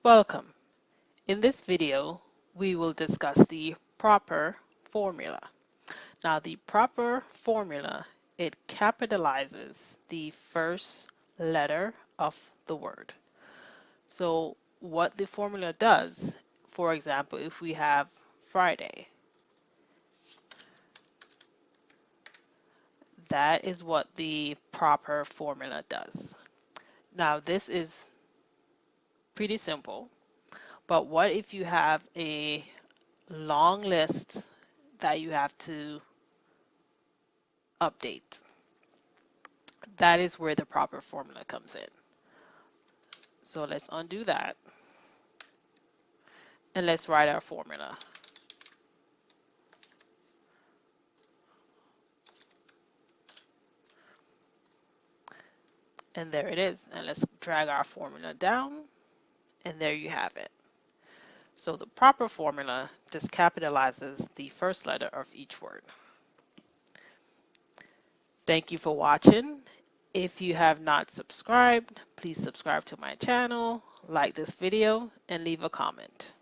Welcome. In this video, we will discuss the proper formula. Now, the proper formula, it capitalizes the first letter of the word. So what the formula does, for example, if we have Friday, that is what the proper formula does. Now, this is pretty simple, but what if you have a long list that you have to update? That is where the proper formula comes in. So let's undo that and let's write our formula. And there it is. And let's drag our formula down and there you have it. So the proper formula just capitalizes the first letter of each word. Thank you for watching. If you have not subscribed, please subscribe to my channel, like this video, and leave a comment.